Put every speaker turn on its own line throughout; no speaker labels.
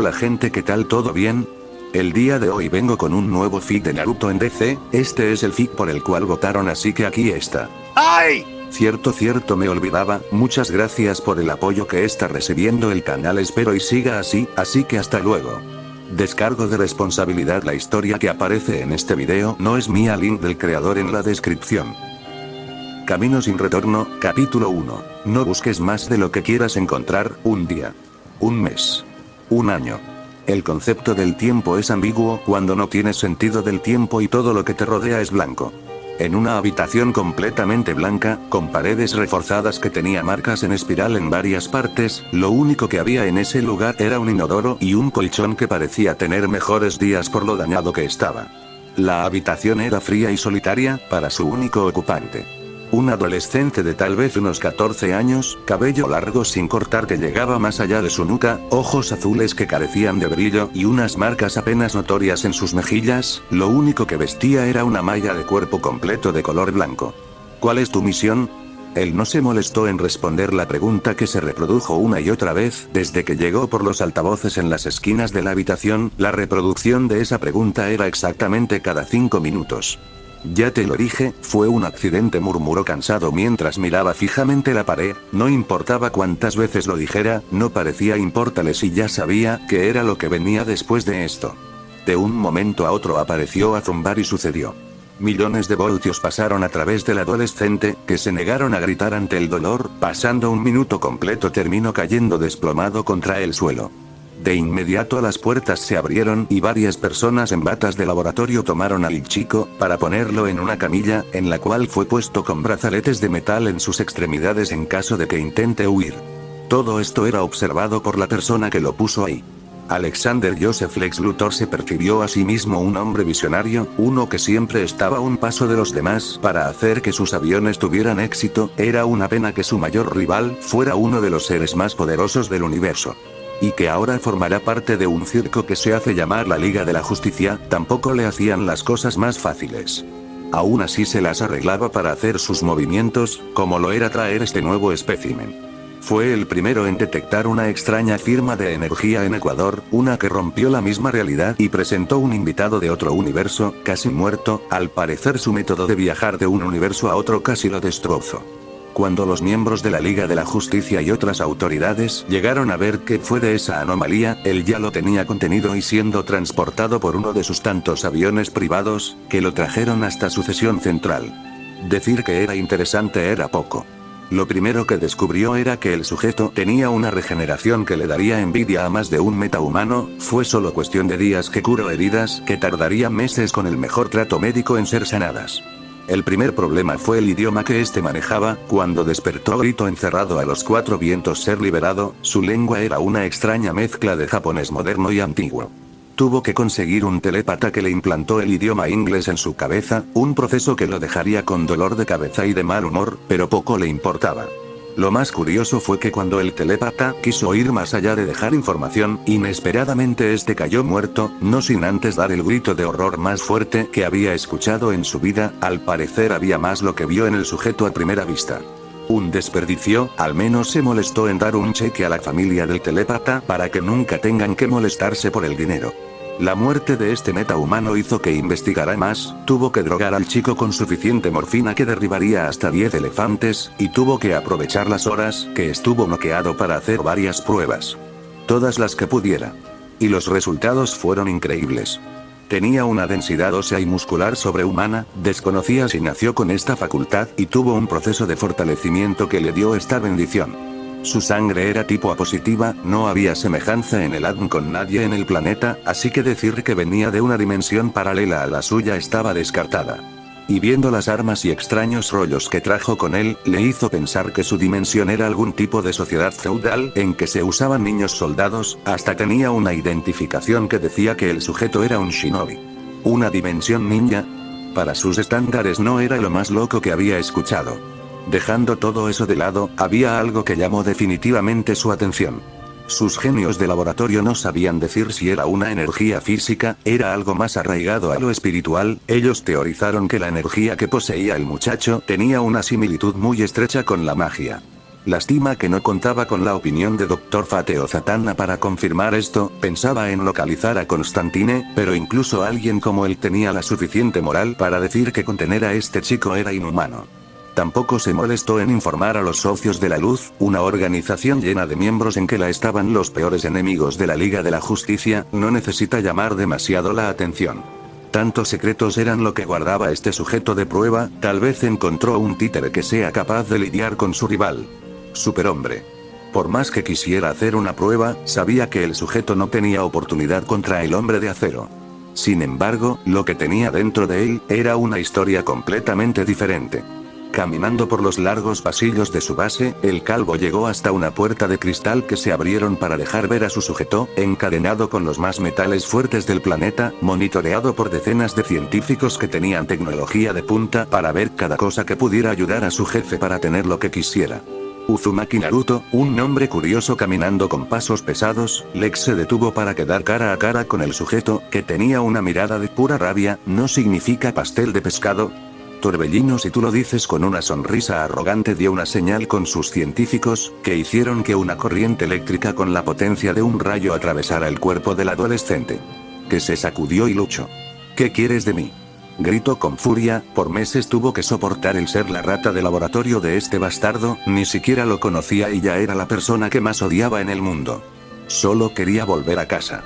Hola gente, ¿qué tal? ¿Todo bien? El día de hoy vengo con un nuevo fic de Naruto en DC, este es el fic por el cual votaron, así que aquí está.
¡Ay!
Cierto, me olvidaba, muchas gracias por el apoyo que está recibiendo el canal, espero y siga así que hasta luego. Descargo de responsabilidad, la historia que aparece en este video no es mía, link del creador en la descripción. Camino sin retorno, capítulo 1. No busques más de lo que quieras encontrar, un día. Un mes. Un año. El concepto del tiempo es ambiguo cuando no tienes sentido del tiempo y todo lo que te rodea es blanco. En una habitación completamente blanca, con paredes reforzadas que tenía marcas en espiral en varias partes, lo único que había en ese lugar era un inodoro y un colchón que parecía tener mejores días por lo dañado que estaba. La habitación era fría y solitaria, para su único ocupante. Un adolescente de tal vez unos 14 años, cabello largo sin cortar que llegaba más allá de su nuca, ojos azules que carecían de brillo y unas marcas apenas notorias en sus mejillas, lo único que vestía era una malla de cuerpo completo de color blanco. ¿Cuál es tu misión? Él no se molestó en responder la pregunta que se reprodujo una y otra vez, desde que llegó por los altavoces en las esquinas de la habitación, la reproducción de esa pregunta era exactamente cada 5 minutos. Ya te lo dije, fue un accidente, murmuró cansado mientras miraba fijamente la pared, no importaba cuántas veces lo dijera, no parecía importarles y ya sabía que era lo que venía después de esto. De un momento a otro apareció Azumbar y sucedió. Millones de voltios pasaron a través del adolescente, que se negaron a gritar ante el dolor, pasando un minuto completo terminó cayendo desplomado contra el suelo. De inmediato las puertas se abrieron y varias personas en batas de laboratorio tomaron al chico, para ponerlo en una camilla, en la cual fue puesto con brazaletes de metal en sus extremidades en caso de que intente huir. Todo esto era observado por la persona que lo puso ahí. Alexander Joseph Lex Luthor se percibió a sí mismo un hombre visionario, uno que siempre estaba a un paso de los demás para hacer que sus aviones tuvieran éxito. Era una pena que su mayor rival fuera uno de los seres más poderosos del universo. Y que ahora formará parte de un circo que se hace llamar la Liga de la Justicia, tampoco le hacían las cosas más fáciles. Aún así se las arreglaba para hacer sus movimientos, como lo era traer este nuevo espécimen. Fue el primero en detectar una extraña firma de energía en Ecuador, una que rompió la misma realidad y presentó un invitado de otro universo, casi muerto, al parecer su método de viajar de un universo a otro casi lo destrozó. Cuando los miembros de la Liga de la Justicia y otras autoridades llegaron a ver qué fue de esa anomalía, él ya lo tenía contenido y siendo transportado por uno de sus tantos aviones privados, que lo trajeron hasta su sesión central. Decir que era interesante era poco. Lo primero que descubrió era que el sujeto tenía una regeneración que le daría envidia a más de un metahumano, fue solo cuestión de días que curó heridas que tardarían meses con el mejor trato médico en ser sanadas. El primer problema fue el idioma que este manejaba, cuando despertó gritó encerrado a los 4 vientos ser liberado, su lengua era una extraña mezcla de japonés moderno y antiguo. Tuvo que conseguir un telépata que le implantó el idioma inglés en su cabeza, un proceso que lo dejaría con dolor de cabeza y de mal humor, pero poco le importaba. Lo más curioso fue que cuando el telépata quiso ir más allá de dejar información, inesperadamente este cayó muerto, no sin antes dar el grito de horror más fuerte que había escuchado en su vida. Al parecer había más lo que vio en el sujeto a primera vista. Un desperdicio, al menos se molestó en dar un cheque a la familia del telépata para que nunca tengan que molestarse por el dinero. La muerte de este metahumano hizo que investigara más, tuvo que drogar al chico con suficiente morfina que derribaría hasta 10 elefantes, y tuvo que aprovechar las horas que estuvo noqueado para hacer varias pruebas. Todas las que pudiera. Y los resultados fueron increíbles. Tenía una densidad ósea y muscular sobrehumana, desconocía si nació con esta facultad y tuvo un proceso de fortalecimiento que le dio esta bendición. Su sangre era tipo A positiva, no había semejanza en el ADN con nadie en el planeta, así que decir que venía de una dimensión paralela a la suya estaba descartada. Y viendo las armas y extraños rollos que trajo con él, le hizo pensar que su dimensión era algún tipo de sociedad feudal en que se usaban niños soldados, hasta tenía una identificación que decía que el sujeto era un shinobi. Una dimensión ninja. Para sus estándares no era lo más loco que había escuchado. Dejando todo eso de lado, había algo que llamó definitivamente su atención. Sus genios de laboratorio no sabían decir si era una energía física, era algo más arraigado a lo espiritual. Ellos teorizaron que la energía que poseía el muchacho tenía una similitud muy estrecha con la magia. Lástima que no contaba con la opinión de Dr. Fate o Zatanna para confirmar esto. Pensaba en localizar a Constantine, pero incluso alguien como él tenía la suficiente moral para decir que contener a este chico era inhumano. Tampoco se molestó en informar a los Socios de la Luz, una organización llena de miembros en que la estaban los peores enemigos de la Liga de la Justicia. No necesita llamar demasiado la atención. Tantos secretos eran lo que guardaba este sujeto de prueba. Tal vez encontró un títere que sea capaz de lidiar con su rival. Superhombre. Por más que quisiera hacer una prueba, sabía que el sujeto no tenía oportunidad contra el hombre de acero. Sin embargo, lo que tenía dentro de él era una historia completamente diferente. Caminando por los largos pasillos de su base, el calvo llegó hasta una puerta de cristal que se abrieron para dejar ver a su sujeto, encadenado con los más metales fuertes del planeta, monitoreado por decenas de científicos que tenían tecnología de punta para ver cada cosa que pudiera ayudar a su jefe para tener lo que quisiera. Uzumaki Naruto, un hombre curioso caminando con pasos pesados. Lex se detuvo para quedar cara a cara con el sujeto, que tenía una mirada de pura rabia. ¿No significa pastel de pescado? Torbellino, si tú lo dices. Con una sonrisa arrogante dio una señal con sus científicos, que hicieron que una corriente eléctrica con la potencia de un rayo atravesara el cuerpo del adolescente. Que se sacudió y luchó. ¿Qué quieres de mí? Gritó con furia. Por meses tuvo que soportar el ser la rata de laboratorio de este bastardo. Ni siquiera lo conocía y ya era la persona que más odiaba en el mundo. Solo quería volver a casa.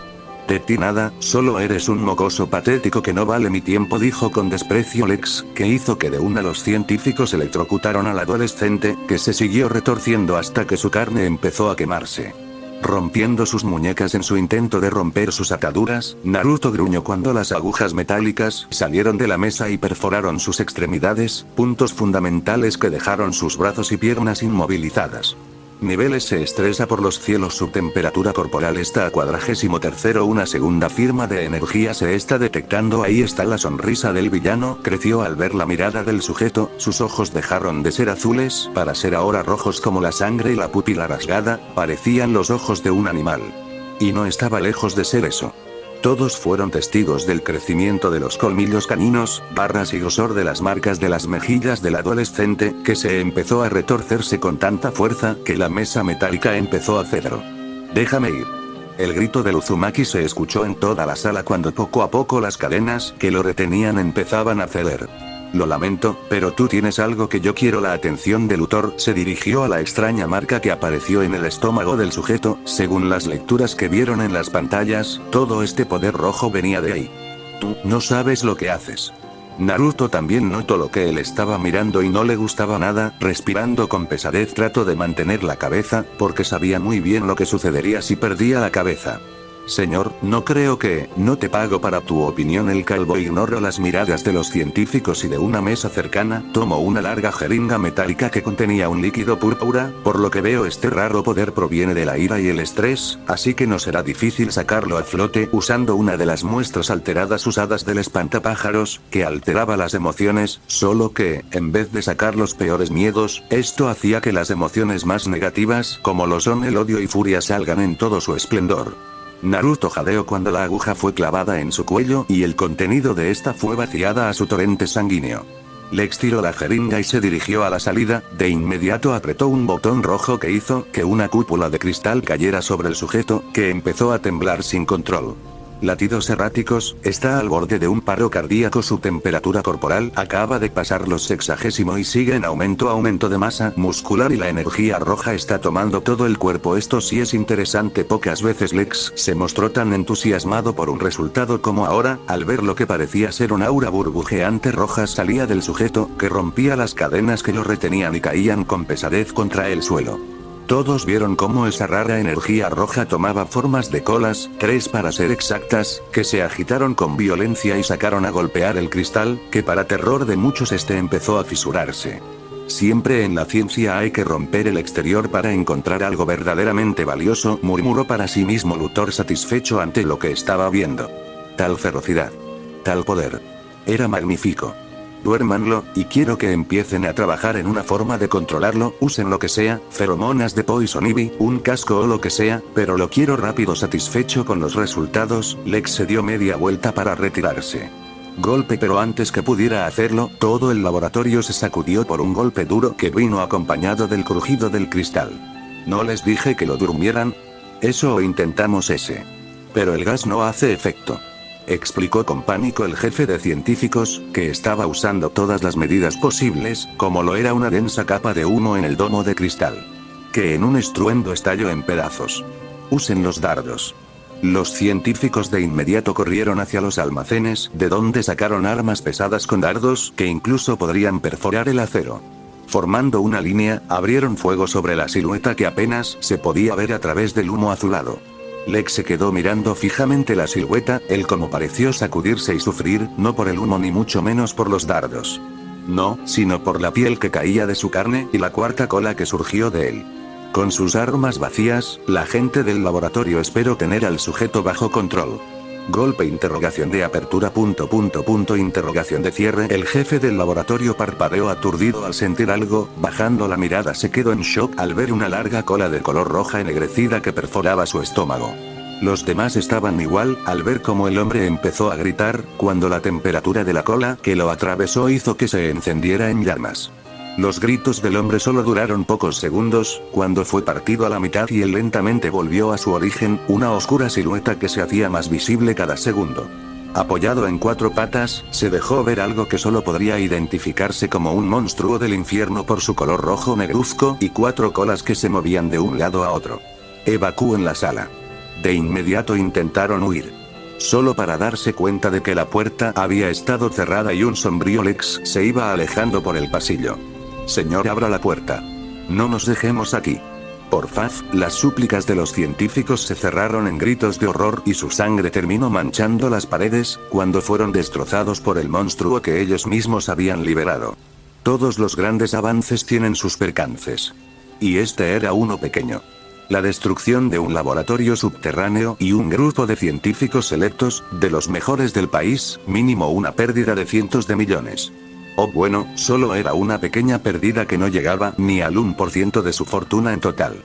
De ti nada, solo eres un mocoso patético que no vale mi tiempo, dijo con desprecio Lex, que hizo que de una los científicos electrocutaron al adolescente, que se siguió retorciendo hasta que su carne empezó a quemarse. Rompiendo sus muñecas en su intento de romper sus ataduras, Naruto gruñó cuando las agujas metálicas salieron de la mesa y perforaron sus extremidades, puntos fundamentales que dejaron sus brazos y piernas inmovilizadas. Niveles se estresa por los cielos. Su temperatura corporal está a 43. Una segunda firma de energía se está detectando. Ahí está la sonrisa del villano. Creció al ver la mirada del sujeto. Sus ojos dejaron de ser azules para ser ahora rojos como la sangre y la pupila rasgada. Parecían los ojos de un animal. Y no estaba lejos de ser eso. Todos fueron testigos del crecimiento de los colmillos caninos, barras y grosor de las marcas de las mejillas del adolescente, que se empezó a retorcerse con tanta fuerza que la mesa metálica empezó a ceder. «Déjame ir». El grito del Uzumaki se escuchó en toda la sala cuando poco a poco las cadenas que lo retenían empezaban a ceder. «Lo lamento, pero tú tienes algo que yo quiero». La atención del Luthor se dirigió a la extraña marca que apareció en el estómago del sujeto. Según las lecturas que vieron en las pantallas, todo este poder rojo venía de ahí. «Tú no sabes lo que haces». Naruto también notó lo que él estaba mirando y no le gustaba nada. Respirando con pesadez trató de mantener la cabeza, porque sabía muy bien lo que sucedería si perdía la cabeza. «Señor, no creo que, no te pago para tu opinión». El calvo ignoró las miradas de los científicos y de una mesa cercana, tomó una larga jeringa metálica que contenía un líquido púrpura. «Por lo que veo, este raro poder proviene de la ira y el estrés, así que no será difícil sacarlo a flote usando una de las muestras alteradas usadas del espantapájaros, que alteraba las emociones, solo que, en vez de sacar los peores miedos, esto hacía que las emociones más negativas, como lo son el odio y furia, salgan en todo su esplendor». Naruto jadeó cuando la aguja fue clavada en su cuello y el contenido de esta fue vaciada a su torrente sanguíneo. Lex tiró la jeringa y se dirigió a la salida. De inmediato apretó un botón rojo que hizo que una cúpula de cristal cayera sobre el sujeto, que empezó a temblar sin control. Latidos erráticos, está al borde de un paro cardíaco. Su temperatura corporal acaba de pasar los 60 y sigue en aumento de masa muscular y la energía roja está tomando todo el cuerpo. Esto sí es interesante. Pocas veces Lex se mostró tan entusiasmado por un resultado como ahora, al ver lo que parecía ser un aura burbujeante roja salía del sujeto, que rompía las cadenas que lo retenían y caían con pesadez contra el suelo. Todos vieron cómo esa rara energía roja tomaba formas de colas, 3 para ser exactas, que se agitaron con violencia y sacaron a golpear el cristal, que para terror de muchos empezó a fisurarse. Siempre en la ciencia hay que romper el exterior para encontrar algo verdaderamente valioso, murmuró para sí mismo Luthor, satisfecho ante lo que estaba viendo. Tal ferocidad. Tal poder. Era magnífico. Duérmanlo, y quiero que empiecen a trabajar en una forma de controlarlo. Usen lo que sea, feromonas de Poison Ivy, un casco o lo que sea, pero lo quiero rápido. Satisfecho con los resultados, Lex se dio media vuelta para retirarse. Golpe, pero antes que pudiera hacerlo, todo el laboratorio se sacudió por un golpe duro que vino acompañado del crujido del cristal. ¿No les dije que lo durmieran? Eso o intentamos ese. Pero el gas no hace efecto. Explicó con pánico el jefe de científicos, que estaba usando todas las medidas posibles, como lo era una densa capa de humo en el domo de cristal. Que en un estruendo estalló en pedazos. Usen los dardos. Los científicos de inmediato corrieron hacia los almacenes, de donde sacaron armas pesadas con dardos que incluso podrían perforar el acero. Formando una línea, abrieron fuego sobre la silueta que apenas se podía ver a través del humo azulado. Lex se quedó mirando fijamente la silueta, él como pareció sacudirse y sufrir, no por el humo ni mucho menos por los dardos. No, sino por la piel que caía de su carne y la cuarta cola que surgió de él. Con sus armas vacías, la gente del laboratorio esperó tener al sujeto bajo control. Golpe, interrogación de apertura, interrogación de cierre. El jefe del laboratorio parpadeó aturdido al sentir algo, bajando la mirada se quedó en shock al ver una larga cola de color roja ennegrecida que perforaba su estómago. Los demás estaban igual, al ver cómo el hombre empezó a gritar, cuando la temperatura de la cola que lo atravesó hizo que se encendiera en llamas. Los gritos del hombre solo duraron pocos segundos, cuando fue partido a la mitad y él lentamente volvió a su origen, una oscura silueta que se hacía más visible cada segundo. Apoyado en cuatro patas, se dejó ver algo que solo podría identificarse como un monstruo del infierno por su color rojo negruzco y cuatro colas que se movían de un lado a otro. Evacúen la sala. De inmediato intentaron huir. Solo para darse cuenta de que la puerta había estado cerrada y un sombrío Lex se iba alejando por el pasillo. Señor, abra la puerta. No nos dejemos aquí. Por favor, las súplicas de los científicos se cerraron en gritos de horror y su sangre terminó manchando las paredes, cuando fueron destrozados por el monstruo que ellos mismos habían liberado. Todos los grandes avances tienen sus percances. Y este era uno pequeño. La destrucción de un laboratorio subterráneo y un grupo de científicos selectos, de los mejores del país, mínimo una pérdida de cientos de millones. Oh bueno, solo era una pequeña pérdida que no llegaba ni al 1% de su fortuna en total.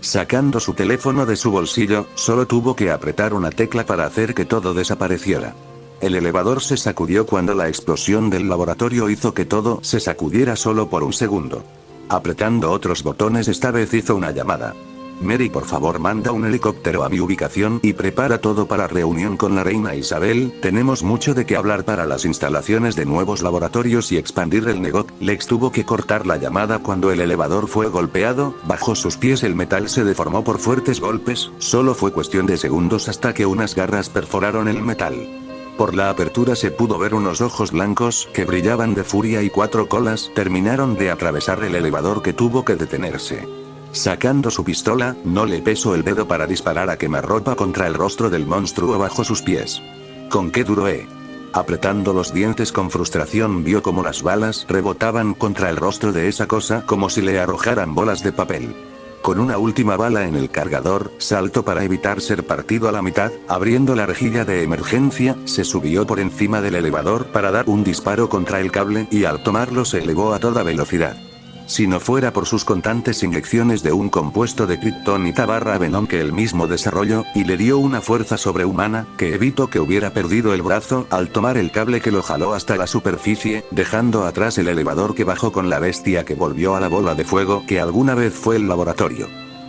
Sacando su teléfono de su bolsillo, solo tuvo que apretar una tecla para hacer que todo desapareciera. El elevador se sacudió cuando la explosión del laboratorio hizo que todo se sacudiera solo por un segundo. Apretando otros botones, esta vez hizo una llamada. Mary, por favor, manda un helicóptero a mi ubicación y prepara todo para reunión con la reina Isabel. Tenemos mucho de qué hablar para las instalaciones de nuevos laboratorios y expandir el negocio. Lex tuvo que cortar la llamada cuando el elevador fue golpeado, bajo sus pies el metal se deformó por fuertes golpes, solo fue cuestión de segundos hasta que unas garras perforaron el metal. Por la apertura se pudo ver unos ojos blancos que brillaban de furia y cuatro colas terminaron de atravesar el elevador que tuvo que detenerse. Sacando su pistola, no le pesó el dedo para disparar a quemarropa contra el rostro del monstruo bajo sus pies. ¿Con qué duro? Apretando los dientes con frustración vio como las balas rebotaban contra el rostro de esa cosa como si le arrojaran bolas de papel. Con una última bala en el cargador, saltó para evitar ser partido a la mitad, abriendo la rejilla de emergencia, se subió por encima del elevador para dar un disparo contra el cable y al tomarlo se elevó a toda velocidad. Si no fuera por sus constantes inyecciones de un compuesto de kriptonita/venom que él mismo desarrolló, y le dio una fuerza sobrehumana, que evitó que hubiera perdido el brazo al tomar el cable que lo jaló hasta la superficie, dejando atrás el elevador que bajó con la bestia que volvió a la bola de fuego que alguna vez fue el laboratorio.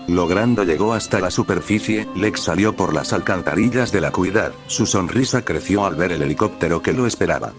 Logrando llegó hasta la superficie, Lex salió por las alcantarillas de la cuidad, su sonrisa creció al ver el helicóptero que lo esperaba.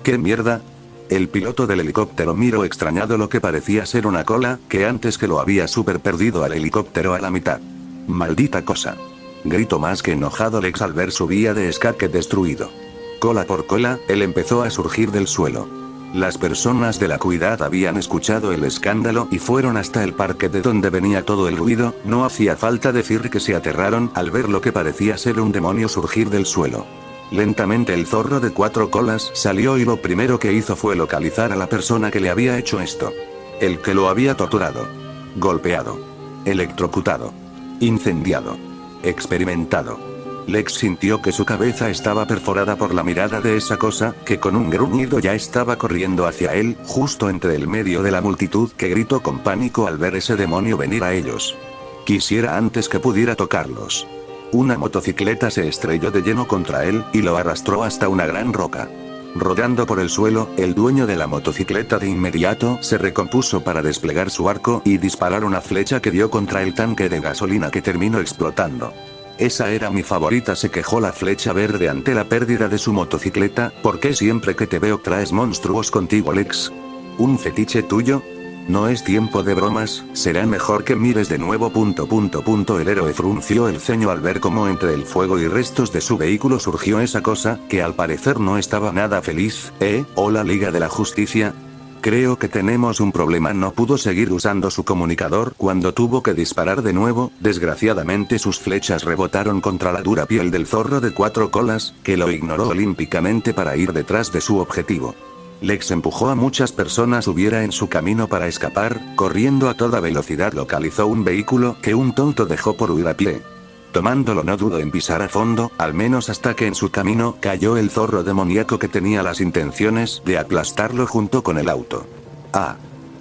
¿Qué mierda? El piloto del helicóptero miró extrañado lo que parecía ser una cola, que antes que lo había super perdido al helicóptero a la mitad. ¡Maldita cosa! Gritó más que enojado Lex al ver su vía de escape destruido. Cola por cola, él empezó a surgir del suelo. Las personas de la cuidad habían escuchado el escándalo y fueron hasta el parque de donde venía todo el ruido, no hacía falta decir que se aterraron al ver lo que parecía ser un demonio surgir del suelo. Lentamente el zorro de cuatro colas salió y lo primero que hizo fue localizar a la persona que le había hecho esto. El que lo había torturado. Golpeado. Electrocutado. Incendiado. Experimentado. Lex sintió que su cabeza estaba perforada por la mirada de esa cosa, que con un gruñido ya estaba corriendo hacia él, justo entre el medio de la multitud que gritó con pánico al ver ese demonio venir a ellos. Quisiera antes que pudiera tocarlos. Una motocicleta se estrelló de lleno contra él, y lo arrastró hasta una gran roca. Rodando por el suelo, el dueño de la motocicleta de inmediato se recompuso para desplegar su arco y disparar una flecha que dio contra el tanque de gasolina que terminó explotando. Esa era mi favorita, se quejó la flecha verde ante la pérdida de su motocicleta. ¿Por qué siempre que te veo traes monstruos contigo, Lex? ¿Un fetiche tuyo? No es tiempo de bromas, será mejor que mires de nuevo. El héroe frunció el ceño al ver cómo entre el fuego y restos de su vehículo surgió esa cosa, que al parecer no estaba nada feliz. Hola Liga de la Justicia. Creo que tenemos un problema. No pudo seguir usando su comunicador cuando tuvo que disparar de nuevo. Desgraciadamente sus flechas rebotaron contra la dura piel del zorro de 4 colas, que lo ignoró olímpicamente para ir detrás de su objetivo. Lex empujó a muchas personas hubiera en su camino para escapar, corriendo a toda velocidad localizó un vehículo que un tonto dejó por huir a pie. Tomándolo no dudó en pisar a fondo, al menos hasta que en su camino cayó el zorro demoníaco que tenía las intenciones de aplastarlo junto con el auto.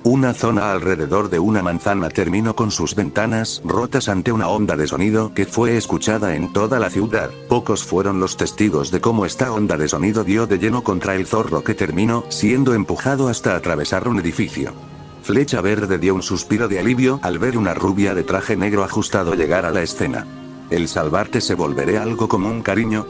Una zona alrededor de una manzana terminó con sus ventanas rotas ante una onda de sonido que fue escuchada en toda la ciudad. Pocos fueron los testigos de cómo esta onda de sonido dio de lleno contra el zorro que terminó siendo empujado hasta atravesar un edificio. Flecha Verde dio un suspiro de alivio al ver una rubia de traje negro ajustado llegar a la escena. El salvarte se volveré algo como un cariño.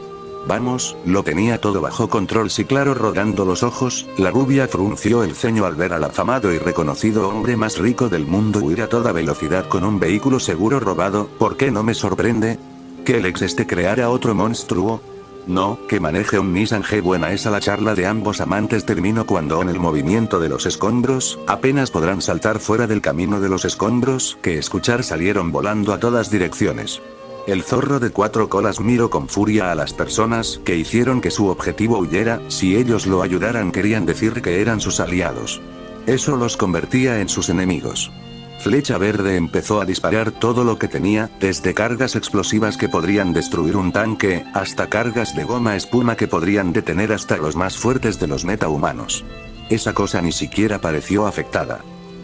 Vamos, lo tenía todo bajo control. Sí, claro. Rodando los ojos, la rubia frunció el ceño al ver al afamado y reconocido hombre más rico del mundo huir a toda velocidad con un vehículo seguro robado. ¿Por qué no me sorprende? ¿Que el ex creara otro monstruo? No, que maneje un Nissan G. Buena esa la charla de ambos amantes terminó cuando en el movimiento de los escombros, apenas podrán saltar fuera del camino de los escombros, que escuchar salieron volando a todas direcciones. El zorro de 4 colas miró con furia a las personas que hicieron que su objetivo huyera. Si ellos lo ayudaran querían decir que eran sus aliados. Eso los convertía en sus enemigos. Flecha Verde empezó a disparar todo lo que tenía, desde cargas explosivas que podrían destruir un tanque, hasta cargas de goma espuma que podrían detener hasta los más fuertes de los metahumanos. Esa cosa ni siquiera pareció afectada.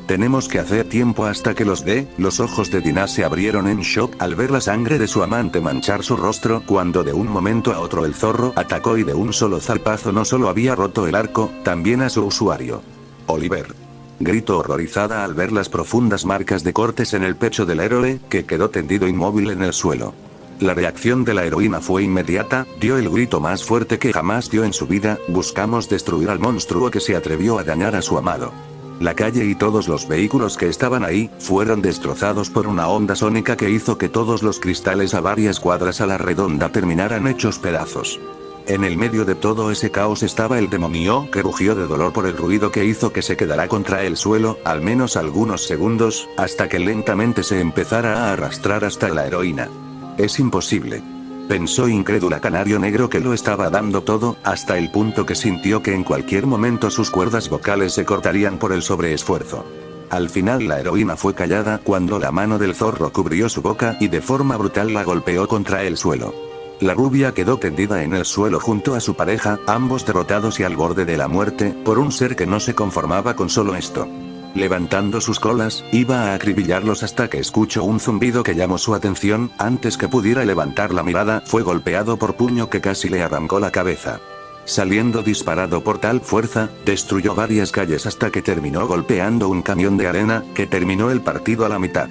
Tenemos que hacer tiempo hasta que los ojos de Dinah se abrieron en shock al ver la sangre de su amante manchar su rostro cuando de un momento a otro el zorro atacó y de un solo zarpazo no solo había roto el arco, también a su usuario. Oliver. Gritó horrorizada al ver las profundas marcas de cortes en el pecho del héroe, que quedó tendido inmóvil en el suelo. La reacción de la heroína fue inmediata, dio el grito más fuerte que jamás dio en su vida: buscamos destruir al monstruo que se atrevió a dañar a su amado. La calle y todos los vehículos que estaban ahí, fueron destrozados por una onda sónica que hizo que todos los cristales a varias cuadras a la redonda terminaran hechos pedazos. En el medio de todo ese caos estaba el demonio que rugió de dolor por el ruido que hizo que se quedara contra el suelo, al menos algunos segundos, hasta que lentamente se empezara a arrastrar hasta la heroína. Es imposible. Pensó incrédula Canario Negro que lo estaba dando todo, hasta el punto que sintió que en cualquier momento sus cuerdas vocales se cortarían por el sobreesfuerzo. Al final la heroína fue callada cuando la mano del zorro cubrió su boca y de forma brutal la golpeó contra el suelo. La rubia quedó tendida en el suelo junto a su pareja, ambos derrotados y al borde de la muerte, por un ser que no se conformaba con solo esto. Levantando sus colas, iba a acribillarlos hasta que escuchó un zumbido que llamó su atención. Antes que pudiera levantar la mirada, fue golpeado por puño que casi le arrancó la cabeza. Saliendo disparado por tal fuerza, destruyó varias calles hasta que terminó golpeando un camión de arena, que terminó el partido a la mitad.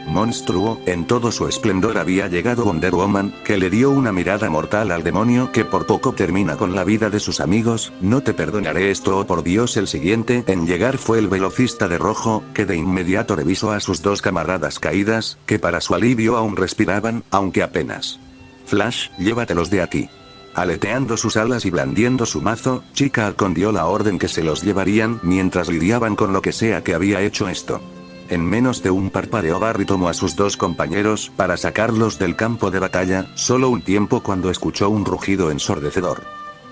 Monstruo, en todo su esplendor había llegado Wonder Woman, que le dio una mirada mortal al demonio que por poco termina con la vida de sus amigos. No te perdonaré esto, oh por Dios. El siguiente en llegar fue el velocista de rojo, que de inmediato revisó a sus dos camaradas caídas, que para su alivio aún respiraban, aunque apenas. Flash, llévatelos de aquí. Aleteando sus alas y blandiendo su mazo, Chica Halcón dio la orden que se los llevarían mientras lidiaban con lo que sea que había hecho esto. En menos de un parpadeo Barry tomó a sus dos compañeros para sacarlos del campo de batalla, solo un tiempo cuando escuchó un rugido ensordecedor.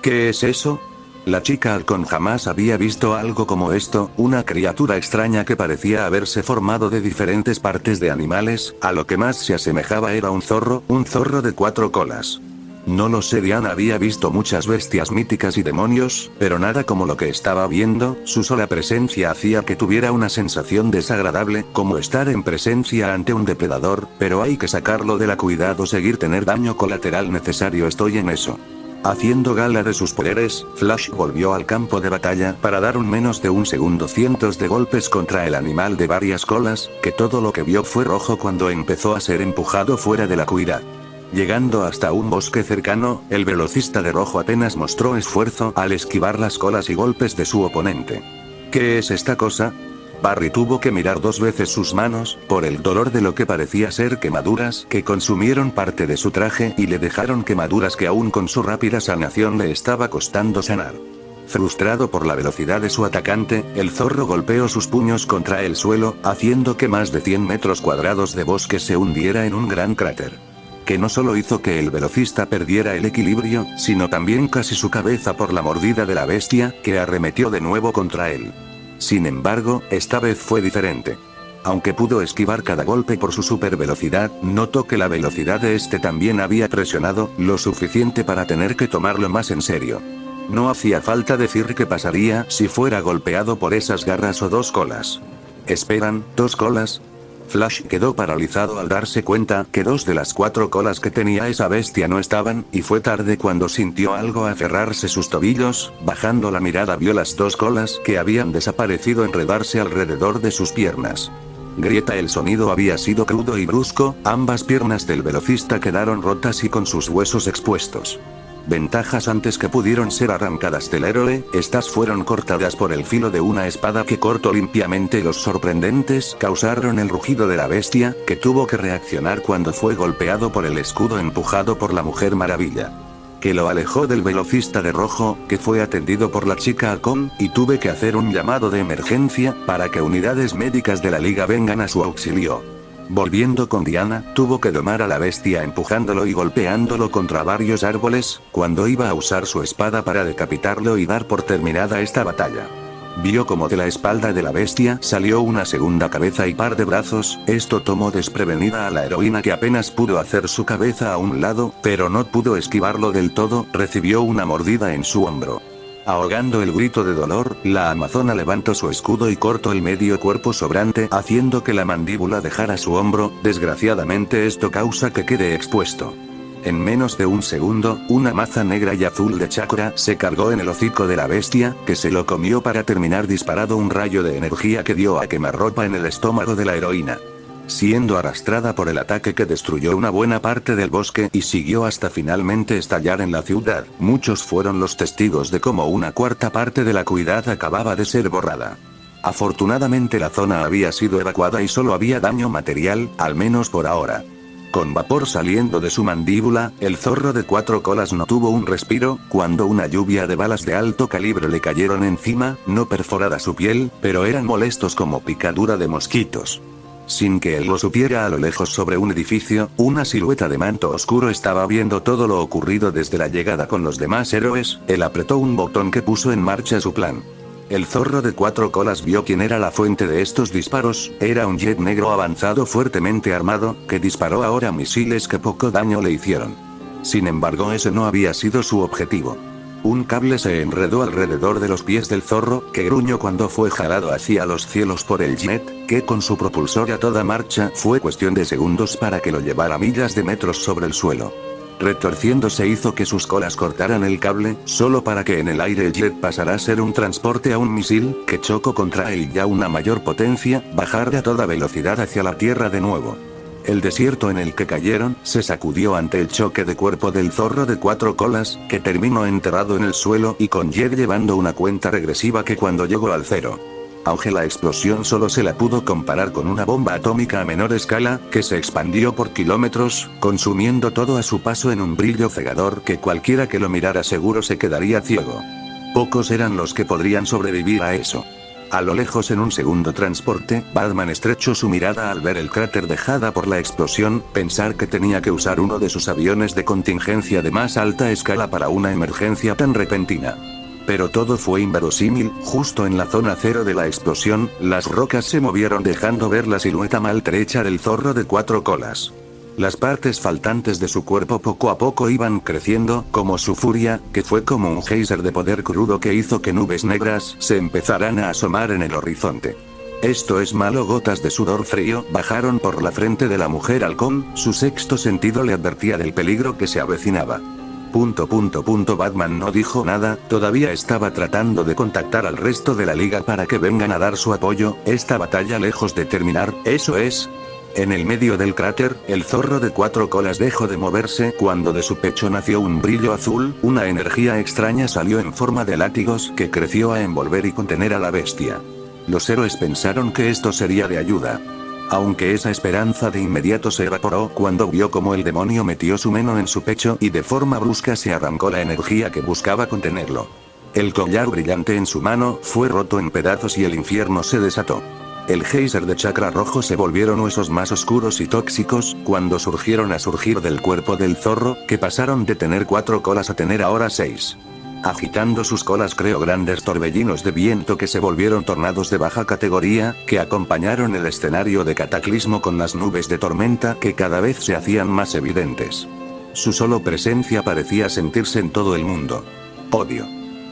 ¿Qué es eso? La Chica Halcón jamás había visto algo como esto, una criatura extraña que parecía haberse formado de diferentes partes de animales. A lo que más se asemejaba era un zorro de 4 colas. No lo sé, Diana había visto muchas bestias míticas y demonios, pero nada como lo que estaba viendo. Su sola presencia hacía que tuviera una sensación desagradable, como estar en presencia ante un depredador, pero hay que sacarlo de la cuidado, seguir tener daño colateral necesario. Estoy en eso. Haciendo gala de sus poderes, Flash volvió al campo de batalla para dar en menos de un segundo cientos de golpes contra el animal de varias colas, que todo lo que vio fue rojo cuando empezó a ser empujado fuera de la cuidad. Llegando hasta un bosque cercano, el velocista de rojo apenas mostró esfuerzo al esquivar las colas y golpes de su oponente. ¿Qué es esta cosa? Barry tuvo que mirar 2 veces sus manos, por el dolor de lo que parecía ser quemaduras que consumieron parte de su traje y le dejaron quemaduras que aún con su rápida sanación le estaba costando sanar. Frustrado por la velocidad de su atacante, el zorro golpeó sus puños contra el suelo, haciendo que más de 100 metros cuadrados de bosque se hundiera en un gran cráter. Que no solo hizo que el velocista perdiera el equilibrio, sino también casi su cabeza por la mordida de la bestia, que arremetió de nuevo contra él. Sin embargo, esta vez fue diferente. Aunque pudo esquivar cada golpe por su super velocidad, notó que la velocidad de este también había presionado lo suficiente para tener que tomarlo más en serio. No hacía falta decir qué pasaría si fuera golpeado por esas garras o 2 colas. ¿Esperan, 2 colas? Flash quedó paralizado al darse cuenta que 2 de las 4 colas que tenía esa bestia no estaban, y fue tarde cuando sintió algo aferrarse sus tobillos. Bajando la mirada vio las 2 colas que habían desaparecido enredarse alrededor de sus piernas. Grieta. El sonido había sido crudo y brusco, ambas piernas del velocista quedaron rotas y con sus huesos expuestos. Ventajas antes que pudieron ser arrancadas del héroe, estas fueron cortadas por el filo de una espada que cortó limpiamente. Los sorprendentes causaron el rugido de la bestia, que tuvo que reaccionar cuando fue golpeado por el escudo empujado por la Mujer Maravilla. Que lo alejó del velocista de rojo, que fue atendido por la chica halcón, y tuve que hacer un llamado de emergencia, para que unidades médicas de la liga vengan a su auxilio. Volviendo con Diana, tuvo que domar a la bestia empujándolo y golpeándolo contra varios árboles, cuando iba a usar su espada para decapitarlo y dar por terminada esta batalla. Vio como de la espalda de la bestia salió una segunda cabeza y par de brazos. Esto tomó desprevenida a la heroína, que apenas pudo hacer su cabeza a un lado, pero no pudo esquivarlo del todo. Recibió una mordida en su hombro. Ahogando el grito de dolor, la amazona levantó su escudo y cortó el medio cuerpo sobrante, haciendo que la mandíbula dejara su hombro. Desgraciadamente esto causa que quede expuesto. En menos de un segundo, una maza negra y azul de chakra se cargó en el hocico de la bestia, que se lo comió para terminar disparado un rayo de energía que dio a quemarropa en el estómago de la heroína. Siendo arrastrada por el ataque que destruyó una buena parte del bosque y siguió hasta finalmente estallar en la ciudad, muchos fueron los testigos de cómo una cuarta parte de la ciudad acababa de ser borrada. Afortunadamente la zona había sido evacuada y solo había daño material, al menos por ahora. Con vapor saliendo de su mandíbula, el zorro de 4 colas no tuvo un respiro, cuando una lluvia de balas de alto calibre le cayeron encima, no perforada su piel, pero eran molestos como picadura de mosquitos. Sin que él lo supiera, a lo lejos sobre un edificio, una silueta de manto oscuro estaba viendo todo lo ocurrido desde la llegada con los demás héroes. Él apretó un botón que puso en marcha su plan. El zorro de 4 colas vio quién era la fuente de estos disparos. Era un jet negro avanzado fuertemente armado, que disparó ahora misiles que poco daño le hicieron. Sin embargo, ese no había sido su objetivo. Un cable se enredó alrededor de los pies del zorro, que gruñó cuando fue jalado hacia los cielos por el jet, que con su propulsor a toda marcha fue cuestión de segundos para que lo llevara millas de metros sobre el suelo. Retorciéndose hizo que sus colas cortaran el cable, solo para que en el aire el jet pasara a ser un transporte a un misil, que chocó contra él y a una mayor potencia, bajar a toda velocidad hacia la tierra de nuevo. El desierto en el que cayeron, se sacudió ante el choque de cuerpo del zorro de 4 colas, que terminó enterrado en el suelo y con Jet llevando una cuenta regresiva que cuando llegó al cero. Aunque la explosión solo se la pudo comparar con una bomba atómica a menor escala, que se expandió por kilómetros, consumiendo todo a su paso en un brillo cegador que cualquiera que lo mirara seguro se quedaría ciego. Pocos eran los que podrían sobrevivir a eso. A lo lejos en un segundo transporte, Batman estrechó su mirada al ver el cráter dejada por la explosión, pensar que tenía que usar uno de sus aviones de contingencia de más alta escala para una emergencia tan repentina. Pero todo fue inverosímil. Justo en la zona cero de la explosión, las rocas se movieron dejando ver la silueta maltrecha del zorro de 4 colas. Las partes faltantes de su cuerpo poco a poco iban creciendo, como su furia, que fue como un geyser de poder crudo que hizo que nubes negras se empezaran a asomar en el horizonte. Esto es malo. Gotas de sudor frío bajaron por la frente de la mujer halcón, su sexto sentido le advertía del peligro que se avecinaba. Batman no dijo nada, todavía estaba tratando de contactar al resto de la liga para que vengan a dar su apoyo, esta batalla lejos de terminar, eso es. En el medio del cráter, el zorro de 4 colas dejó de moverse cuando de su pecho nació un brillo azul, una energía extraña salió en forma de látigos que creció a envolver y contener a la bestia. Los héroes pensaron que esto sería de ayuda. Aunque esa esperanza de inmediato se evaporó cuando vio cómo el demonio metió su mano en su pecho y de forma brusca se arrancó la energía que buscaba contenerlo. El collar brillante en su mano fue roto en pedazos y el infierno se desató. El geyser de chakra rojo se volvieron huesos más oscuros y tóxicos, cuando surgieron a surgir del cuerpo del zorro, que pasaron de tener 4 colas a tener ahora 6. Agitando sus colas creó grandes torbellinos de viento que se volvieron tornados de baja categoría, que acompañaron el escenario de cataclismo con las nubes de tormenta que cada vez se hacían más evidentes. Su solo presencia parecía sentirse en todo el mundo. Odio.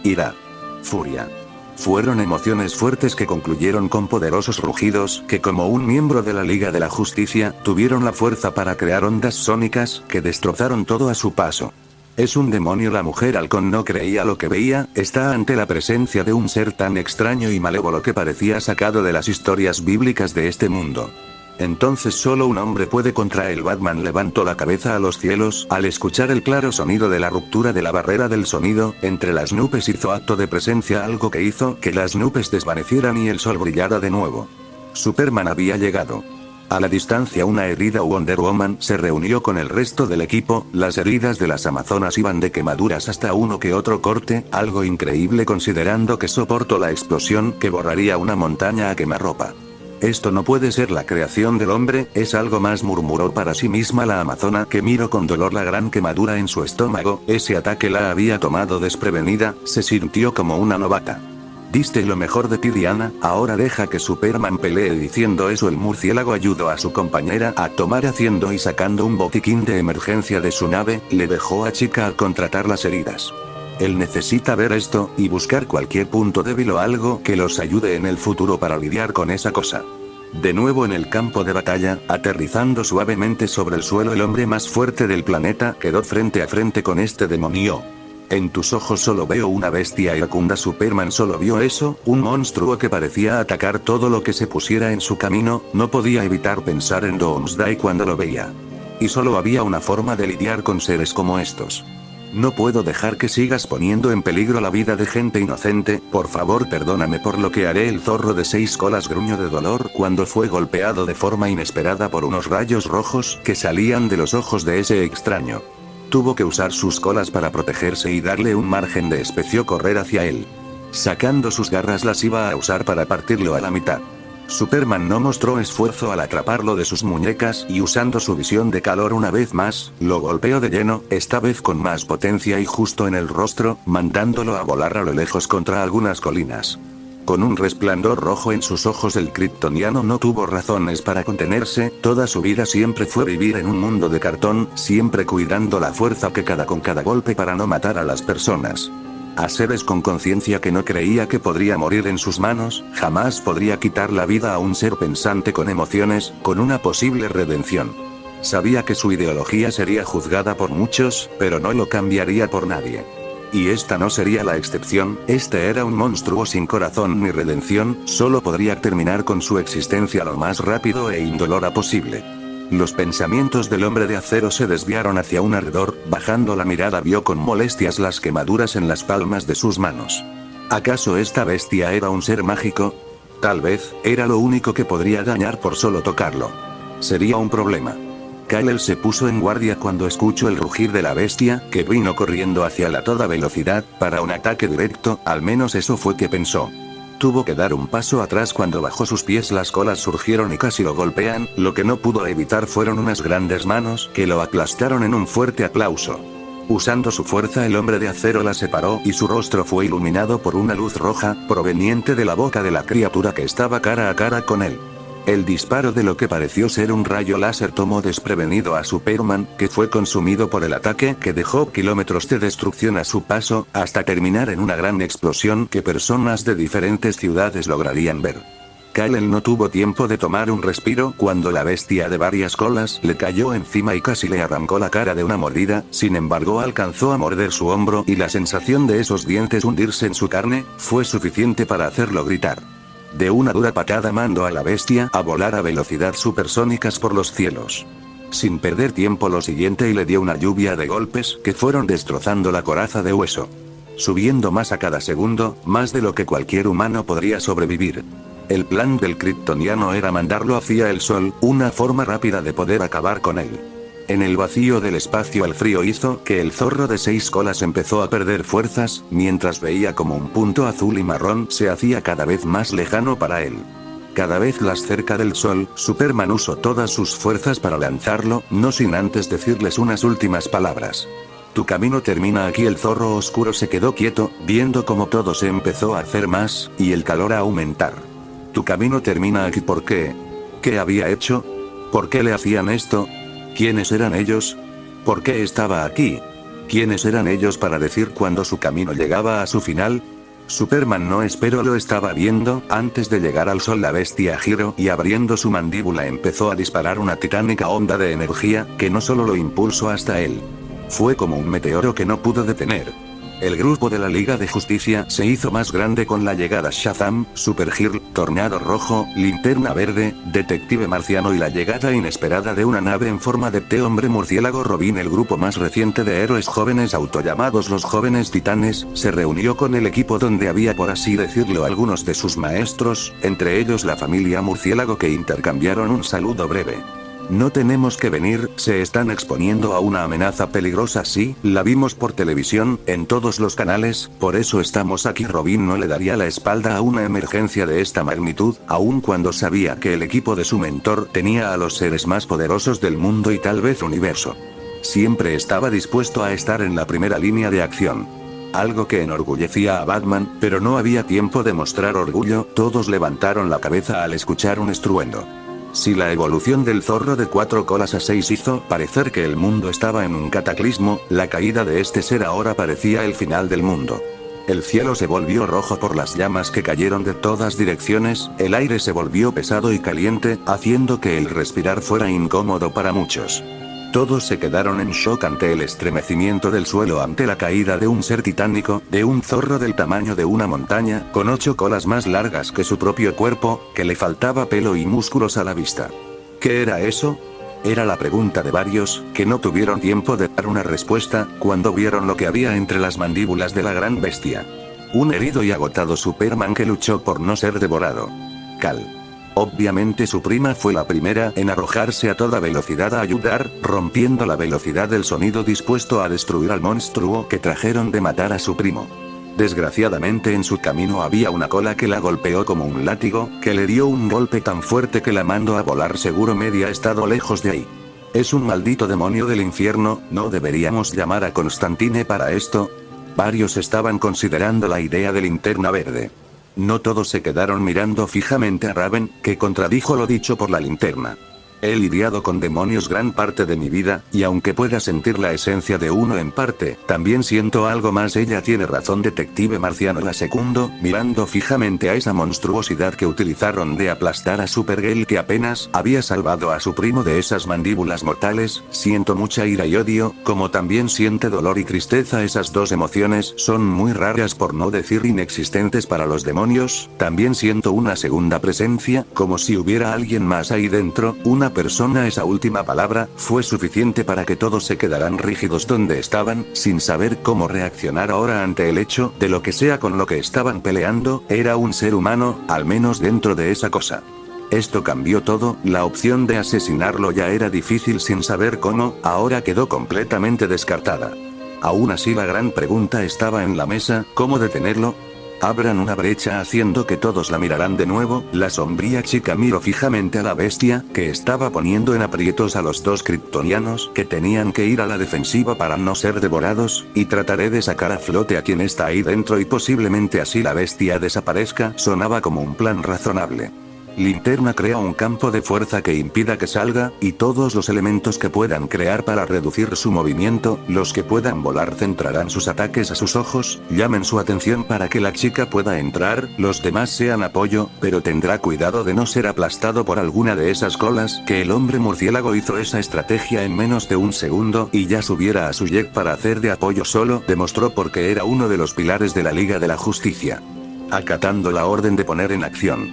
Ira. Furia. Fueron emociones fuertes que concluyeron con poderosos rugidos, que como un miembro de la Liga de la Justicia, tuvieron la fuerza para crear ondas sónicas, que destrozaron todo a su paso. Es un demonio. La mujer halcón no creía lo que veía, está ante la presencia de un ser tan extraño y malévolo que parecía sacado de las historias bíblicas de este mundo. Entonces solo un hombre puede contra él. Batman levantó la cabeza a los cielos, al escuchar el claro sonido de la ruptura de la barrera del sonido, entre las nubes hizo acto de presencia, algo que hizo que las nubes desvanecieran y el sol brillara de nuevo. Superman había llegado. A la distancia una herida Wonder Woman se reunió con el resto del equipo, las heridas de las amazonas iban de quemaduras hasta uno que otro corte, algo increíble considerando que soportó la explosión que borraría una montaña a quemarropa. Esto no puede ser la creación del hombre, es algo más, murmuró para sí misma la amazona, que miró con dolor la gran quemadura en su estómago, ese ataque la había tomado desprevenida, se sintió como una novata. Diste lo mejor de ti, Diana, ahora deja que Superman pelee. Diciendo eso el murciélago ayudó a su compañera a tomar haciendo y sacando un botiquín de emergencia de su nave, le dejó a Chica al contratar las heridas. Él necesita ver esto, y buscar cualquier punto débil o algo que los ayude en el futuro para lidiar con esa cosa. De nuevo en el campo de batalla, aterrizando suavemente sobre el suelo, el hombre más fuerte del planeta quedó frente a frente con este demonio. En tus ojos solo veo una bestia iracunda. Superman solo vio eso, un monstruo que parecía atacar todo lo que se pusiera en su camino, no podía evitar pensar en Doomsday cuando lo veía. Y solo había una forma de lidiar con seres como estos. No puedo dejar que sigas poniendo en peligro la vida de gente inocente, por favor perdóname por lo que haré. El zorro de 6 colas gruñó de dolor cuando fue golpeado de forma inesperada por unos rayos rojos que salían de los ojos de ese extraño. Tuvo que usar sus colas para protegerse y darle un margen de especio correr hacia él. Sacando sus garras las iba a usar para partirlo a la mitad. Superman no mostró esfuerzo al atraparlo de sus muñecas y usando su visión de calor una vez más, lo golpeó de lleno, esta vez con más potencia y justo en el rostro, mandándolo a volar a lo lejos contra algunas colinas. Con un resplandor rojo en sus ojos el kryptoniano no tuvo razones para contenerse, toda su vida siempre fue vivir en un mundo de cartón, siempre cuidando la fuerza que con cada golpe para no matar a las personas. A seres con conciencia que no creía que podría morir en sus manos, jamás podría quitar la vida a un ser pensante con emociones, con una posible redención. Sabía que su ideología sería juzgada por muchos, pero no lo cambiaría por nadie. Y esta no sería la excepción, este era un monstruo sin corazón ni redención, solo podría terminar con su existencia lo más rápido e indolora posible. Los pensamientos del hombre de acero se desviaron hacia un alrededor, bajando la mirada vio con molestias las quemaduras en las palmas de sus manos. ¿Acaso esta bestia era un ser mágico? Tal vez, era lo único que podría dañar por solo tocarlo. Sería un problema. Kal-El se puso en guardia cuando escuchó el rugir de la bestia, que vino corriendo hacia él a toda velocidad, para un ataque directo, al menos eso fue que pensó. Tuvo que dar un paso atrás cuando bajo sus pies las colas surgieron y casi lo golpean, lo que no pudo evitar fueron unas grandes manos que lo aplastaron en un fuerte aplauso. Usando su fuerza el hombre de acero la separó y su rostro fue iluminado por una luz roja, proveniente de la boca de la criatura que estaba cara a cara con él. El disparo de lo que pareció ser un rayo láser tomó desprevenido a Superman, que fue consumido por el ataque que dejó kilómetros de destrucción a su paso, hasta terminar en una gran explosión que personas de diferentes ciudades lograrían ver. Kal-El no tuvo tiempo de tomar un respiro cuando la bestia de varias colas le cayó encima y casi le arrancó la cara de una mordida, sin embargo alcanzó a morder su hombro y la sensación de esos dientes hundirse en su carne, fue suficiente para hacerlo gritar. De una dura patada mandó a la bestia a volar a velocidad supersónicas por los cielos. Sin perder tiempo lo siguiente y le dio una lluvia de golpes que fueron destrozando la coraza de hueso. Subiendo más a cada segundo, más de lo que cualquier humano podría sobrevivir. El plan del kryptoniano era mandarlo hacia el sol, una forma rápida de poder acabar con él. En el vacío del espacio el frío hizo que el zorro de 6 colas empezó a perder fuerzas, mientras veía como un punto azul y marrón se hacía cada vez más lejano para él. Cada vez más cerca del sol, Superman usó todas sus fuerzas para lanzarlo, no sin antes decirles unas últimas palabras. Tu camino termina aquí. El zorro oscuro se quedó quieto, viendo como todo se empezó a hacer más, y el calor a aumentar. Tu camino termina aquí. ¿Por qué? ¿Qué había hecho? ¿Por qué le hacían esto? ¿Quiénes eran ellos? ¿Por qué estaba aquí? ¿Quiénes eran ellos para decir cuando su camino llegaba a su final? Superman no esperó, lo estaba viendo. Antes de llegar al sol la bestia giró y abriendo su mandíbula empezó a disparar una titánica onda de energía, que no solo lo impulsó hasta él. Fue como un meteoro que no pudo detener. El grupo de la Liga de Justicia se hizo más grande con la llegada Shazam, Supergirl, Tornado Rojo, Linterna Verde, Detective Marciano y la llegada inesperada de una nave en forma de T-Hombre Murciélago. Robin, el grupo más reciente de héroes jóvenes autollamados los Jóvenes Titanes, se reunió con el equipo donde había, por así decirlo, algunos de sus maestros, entre ellos la familia Murciélago, que intercambiaron un saludo breve. No tenemos que venir, se están exponiendo a una amenaza peligrosa. Sí, la vimos por televisión, en todos los canales, por eso estamos aquí. Robin no le daría la espalda a una emergencia de esta magnitud, aun cuando sabía que el equipo de su mentor tenía a los seres más poderosos del mundo y tal vez universo. Siempre estaba dispuesto a estar en la primera línea de acción. Algo que enorgullecía a Batman, pero no había tiempo de mostrar orgullo. Todos levantaron la cabeza al escuchar un estruendo. Si la evolución del zorro de 4 colas a 6 hizo parecer que el mundo estaba en un cataclismo, la caída de este ser ahora parecía el final del mundo. El cielo se volvió rojo por las llamas que cayeron de todas direcciones, el aire se volvió pesado y caliente, haciendo que el respirar fuera incómodo para muchos. Todos se quedaron en shock ante el estremecimiento del suelo ante la caída de un ser titánico, de un zorro del tamaño de una montaña, con 8 colas más largas que su propio cuerpo, que le faltaba pelo y músculos a la vista. ¿Qué era eso? Era la pregunta de varios, que no tuvieron tiempo de dar una respuesta, cuando vieron lo que había entre las mandíbulas de la gran bestia. Un herido y agotado Superman que luchó por no ser devorado. Kal. Obviamente su prima fue la primera en arrojarse a toda velocidad a ayudar, rompiendo la velocidad del sonido dispuesto a destruir al monstruo que trajeron de matar a su primo. Desgraciadamente en su camino había una cola que la golpeó como un látigo, que le dio un golpe tan fuerte que la mandó a volar. Seguro media estado lejos de ahí. Es un maldito demonio del infierno, ¿no deberíamos llamar a Constantine para esto? Varios estaban considerando la idea de Linterna Verde. No todos se quedaron mirando fijamente a Raven, que contradijo lo dicho por la linterna. He lidiado con demonios gran parte de mi vida, y aunque pueda sentir la esencia de uno en parte, también siento algo más. Ella tiene razón. Detective Marciano la secundó, mirando fijamente a esa monstruosidad que utilizaron de aplastar a Supergirl, que apenas había salvado a su primo de esas mandíbulas mortales. Siento mucha ira y odio, como también siente dolor y tristeza. Esas dos emociones son muy raras, por no decir inexistentes para los demonios. También siento una segunda presencia, como si hubiera alguien más ahí dentro, una persona. Esa última palabra fue suficiente para que todos se quedaran rígidos donde estaban, sin saber cómo reaccionar ahora ante el hecho de lo que sea con lo que estaban peleando. Era un ser humano, al menos dentro de esa cosa. Esto cambió todo. La opción de asesinarlo ya era difícil, sin saber cómo, ahora quedó completamente descartada. Aún así la gran pregunta estaba en la mesa: ¿cómo detenerlo? Abran una brecha haciendo que todos la mirarán de nuevo. La sombría chica miró fijamente a la bestia, que estaba poniendo en aprietos a los dos kryptonianos, que tenían que ir a la defensiva para no ser devorados, y trataré de sacar a flote a quien está ahí dentro y posiblemente así la bestia desaparezca. Sonaba como un plan razonable. Linterna crea un campo de fuerza que impida que salga, y todos los elementos que puedan crear para reducir su movimiento, los que puedan volar centrarán sus ataques a sus ojos, llamen su atención para que la chica pueda entrar, los demás sean apoyo, pero tendrá cuidado de no ser aplastado por alguna de esas colas, que el hombre murciélago hizo esa estrategia en menos de un segundo, y ya subiera a su jet para hacer de apoyo solo, demostró porque era uno de los pilares de la Liga de la Justicia. Acatando la orden de poner en acción.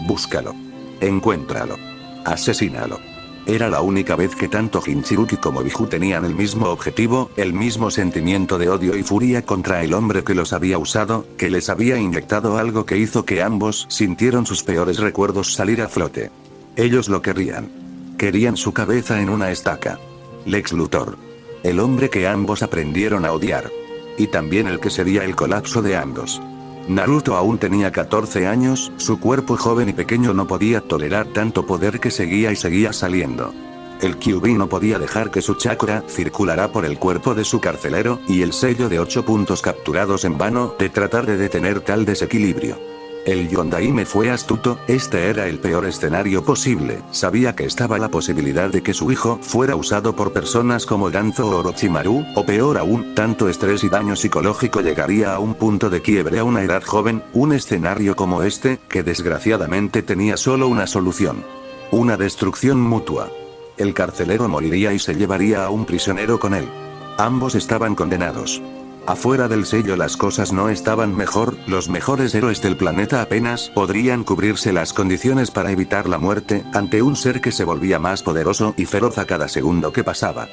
Búscalo. Encuéntralo. Asesínalo. Era la única vez que tanto Jinchuriki como Biju tenían el mismo objetivo, el mismo sentimiento de odio y furia contra el hombre que los había usado, que les había inyectado algo que hizo que ambos sintieron sus peores recuerdos salir a flote. Ellos lo querían. Querían su cabeza en una estaca. Lex Luthor. El hombre que ambos aprendieron a odiar. Y también el que sería el colapso de ambos. Naruto aún tenía 14 años, su cuerpo joven y pequeño no podía tolerar tanto poder que seguía y seguía saliendo. El Kyuubi no podía dejar que su chakra circulara por el cuerpo de su carcelero, y el sello de 8 puntos capturados en vano de tratar de detener tal desequilibrio. El Yondaime fue astuto, este era el peor escenario posible, sabía que estaba la posibilidad de que su hijo fuera usado por personas como Danzo o Orochimaru, o peor aún, tanto estrés y daño psicológico llegaría a un punto de quiebre a una edad joven, un escenario como este, que desgraciadamente tenía solo una solución. Una destrucción mutua. El carcelero moriría y se llevaría a un prisionero con él. Ambos estaban condenados. Afuera del sello las cosas no estaban mejor, los mejores héroes del planeta apenas podrían cubrirse las condiciones para evitar la muerte, ante un ser que se volvía más poderoso y feroz a cada segundo que pasaba.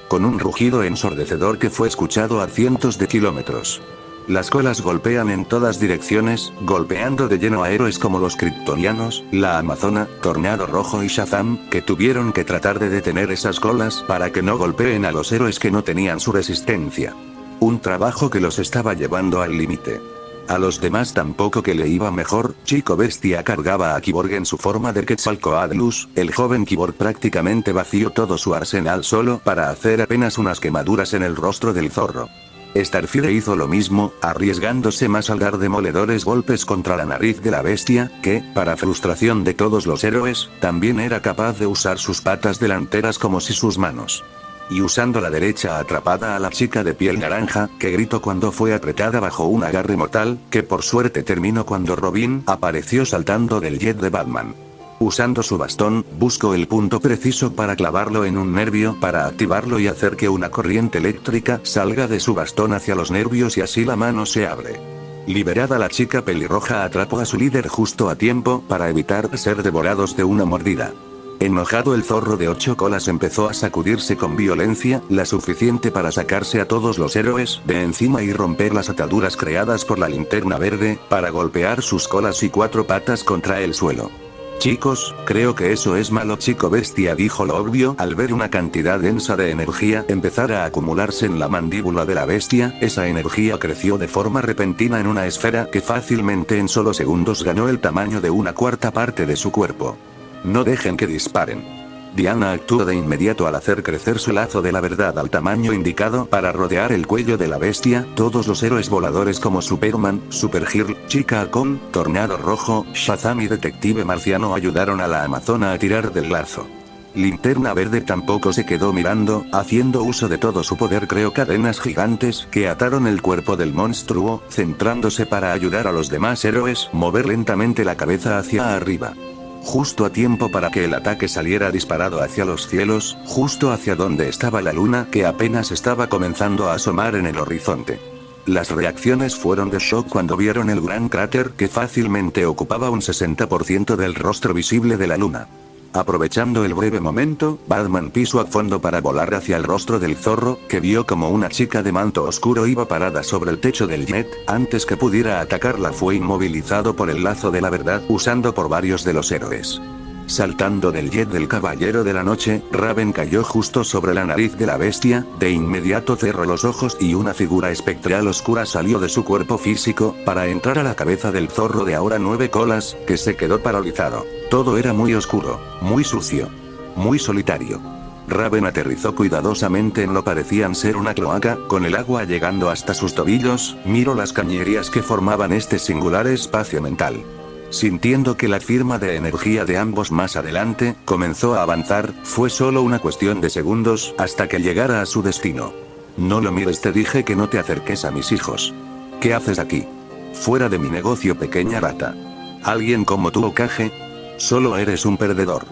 Con un rugido ensordecedor que fue escuchado a cientos de kilómetros. Las colas golpean en todas direcciones, golpeando de lleno a héroes como los kryptonianos, la Amazona, Tornado Rojo y Shazam, que tuvieron que tratar de detener esas colas para que no golpeen a los héroes que no tenían su resistencia. Un trabajo que los estaba llevando al límite. A los demás tampoco que le iba mejor, Chico Bestia cargaba a Cyborg en su forma de Quetzalcoatlus, el joven Cyborg prácticamente vació todo su arsenal solo para hacer apenas unas quemaduras en el rostro del zorro. Starfire hizo lo mismo, arriesgándose más al dar demoledores golpes contra la nariz de la bestia, que, para frustración de todos los héroes, también era capaz de usar sus patas delanteras como si sus manos. Y usando la derecha atrapada a la chica de piel naranja, que gritó cuando fue apretada bajo un agarre mortal, que por suerte terminó cuando Robin apareció saltando del jet de Batman. Usando su bastón, buscó el punto preciso para clavarlo en un nervio para activarlo y hacer que una corriente eléctrica salga de su bastón hacia los nervios y así la mano se abre. Liberada la chica pelirroja atrapó a su líder justo a tiempo para evitar ser devorados de una mordida. Enojado el zorro de 8 colas empezó a sacudirse con violencia, la suficiente para sacarse a todos los héroes de encima y romper las ataduras creadas por la linterna verde, para golpear sus colas y 4 patas contra el suelo. Chicos, creo que eso es malo. Chico Bestia dijo lo obvio al ver una cantidad densa de energía empezar a acumularse en la mandíbula de la bestia. Esa energía creció de forma repentina en una esfera que fácilmente en solo segundos ganó el tamaño de una cuarta parte de su cuerpo. No dejen que disparen. Diana actuó de inmediato al hacer crecer su lazo de la verdad al tamaño indicado para rodear el cuello de la bestia. Todos los héroes voladores como Superman, Supergirl, Chica Halcón, Tornado Rojo, Shazam y Detective Marciano ayudaron a la Amazona a tirar del lazo. Linterna Verde tampoco se quedó mirando, haciendo uso de todo su poder creó cadenas gigantes que ataron el cuerpo del monstruo, centrándose para ayudar a los demás héroes mover lentamente la cabeza hacia arriba. Justo a tiempo para que el ataque saliera disparado hacia los cielos, justo hacia donde estaba la luna que apenas estaba comenzando a asomar en el horizonte. Las reacciones fueron de shock cuando vieron el gran cráter que fácilmente ocupaba un 60% del rostro visible de la luna. Aprovechando el breve momento, Batman pisó a fondo para volar hacia el rostro del zorro, que vio como una chica de manto oscuro iba parada sobre el techo del jet. Antes que pudiera atacarla fue inmovilizado por el lazo de la verdad usando por varios de los héroes. Saltando del jet del Caballero de la Noche, Raven cayó justo sobre la nariz de la bestia, de inmediato cerró los ojos y una figura espectral oscura salió de su cuerpo físico, para entrar a la cabeza del zorro de ahora 9 colas, que se quedó paralizado. Todo era muy oscuro, muy sucio, muy solitario. Raven aterrizó cuidadosamente en lo parecían ser una cloaca, con el agua llegando hasta sus tobillos, miró las cañerías que formaban este singular espacio mental. Sintiendo que la firma de energía de ambos más adelante comenzó a avanzar, fue solo una cuestión de segundos hasta que llegara a su destino. No lo mires, te dije que no te acerques a mis hijos. ¿Qué haces aquí? Fuera de mi negocio, pequeña rata. ¿Alguien como tú, Hokage? Solo eres un perdedor.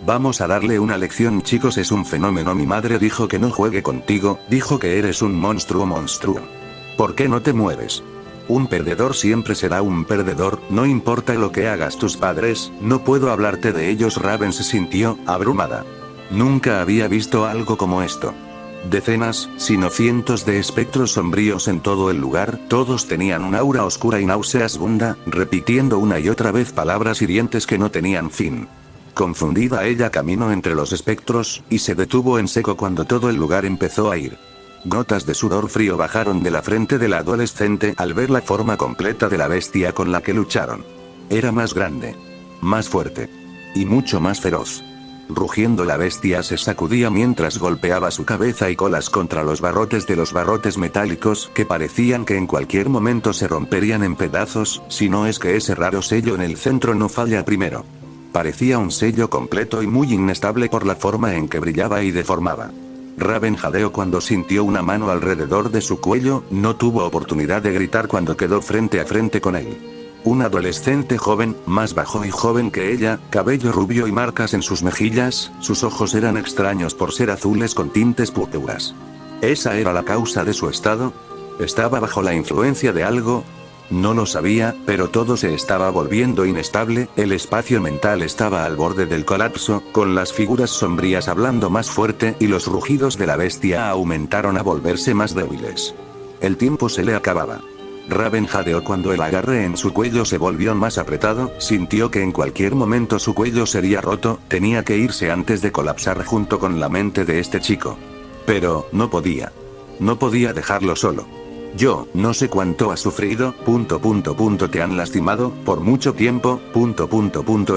Vamos a darle una lección, chicos, es un fenómeno. Mi madre dijo que no juegue contigo, dijo que eres un monstruo. ¿Por qué no te mueves? Un perdedor siempre será un perdedor, no importa lo que hagas tus padres, no puedo hablarte de ellos. Raven se sintió abrumada. Nunca había visto algo como esto. Decenas, sino cientos de espectros sombríos en todo el lugar, todos tenían un aura oscura y nauseabunda, repitiendo una y otra vez palabras hirientes que no tenían fin. Confundida, ella caminó entre los espectros, y se detuvo en seco cuando todo el lugar empezó a ir. Gotas de sudor frío bajaron de la frente de la adolescente al ver la forma completa de la bestia con la que lucharon. Era más grande, más fuerte, y mucho más feroz. Rugiendo, la bestia se sacudía mientras golpeaba su cabeza y colas contra los barrotes de los barrotes metálicos que parecían que en cualquier momento se romperían en pedazos, si no es que ese raro sello en el centro no falla primero. Parecía un sello completo y muy inestable por la forma en que brillaba y deformaba. Raven jadeó cuando sintió una mano alrededor de su cuello, no tuvo oportunidad de gritar cuando quedó frente a frente con él. Un adolescente joven, más bajo y joven que ella, cabello rubio y marcas en sus mejillas, sus ojos eran extraños por ser azules con tintes púrpuras. ¿Esa era la causa de su estado? ¿Estaba bajo la influencia de algo? No lo sabía, pero todo se estaba volviendo inestable, el espacio mental estaba al borde del colapso, con las figuras sombrías hablando más fuerte y los rugidos de la bestia aumentaron a volverse más débiles. El tiempo se le acababa. Raven jadeó cuando el agarre en su cuello se volvió más apretado, sintió que en cualquier momento su cuello sería roto, tenía que irse antes de colapsar junto con la mente de este chico. Pero, no podía. No podía dejarlo solo. Yo, no sé cuánto has sufrido, te han lastimado, por mucho tiempo,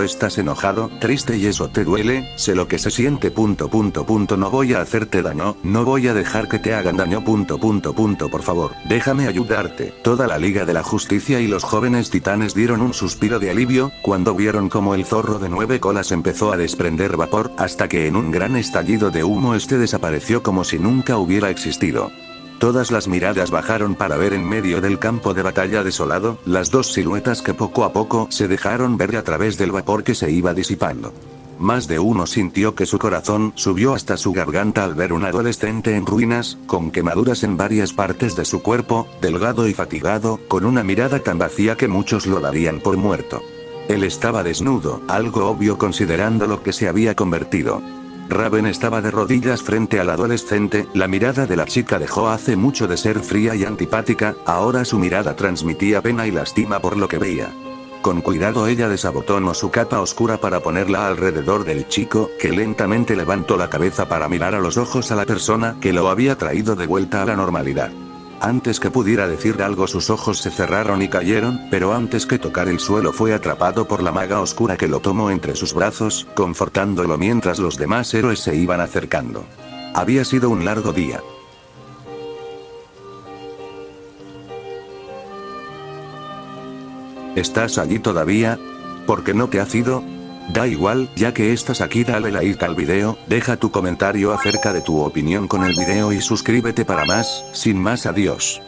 estás enojado, triste y eso te duele, sé lo que se siente, no voy a hacerte daño, no voy a dejar que te hagan daño, por favor, déjame ayudarte. Toda la Liga de la Justicia y los jóvenes titanes dieron un suspiro de alivio, cuando vieron como el zorro de 9 colas empezó a desprender vapor, hasta que en un gran estallido de humo este desapareció como si nunca hubiera existido. Todas las miradas bajaron para ver en medio del campo de batalla desolado, las dos siluetas que poco a poco se dejaron ver a través del vapor que se iba disipando. Más de uno sintió que su corazón subió hasta su garganta al ver un adolescente en ruinas, con quemaduras en varias partes de su cuerpo, delgado y fatigado, con una mirada tan vacía que muchos lo darían por muerto. Él estaba desnudo, algo obvio considerando lo que se había convertido. Raven estaba de rodillas frente al adolescente, la mirada de la chica dejó hace mucho de ser fría y antipática, ahora su mirada transmitía pena y lástima por lo que veía. Con cuidado ella desabotonó su capa oscura para ponerla alrededor del chico, que lentamente levantó la cabeza para mirar a los ojos a la persona que lo había traído de vuelta a la normalidad. Antes que pudiera decir algo sus ojos se cerraron y cayeron, pero antes que tocar el suelo fue atrapado por la maga oscura que lo tomó entre sus brazos, confortándolo mientras los demás héroes se iban acercando. Había sido un largo día. ¿Estás allí todavía? ¿Por qué no te has ido? Da igual, ya que estás aquí, dale like al video, deja tu comentario acerca de tu opinión con el video y suscríbete para más, sin más, adiós.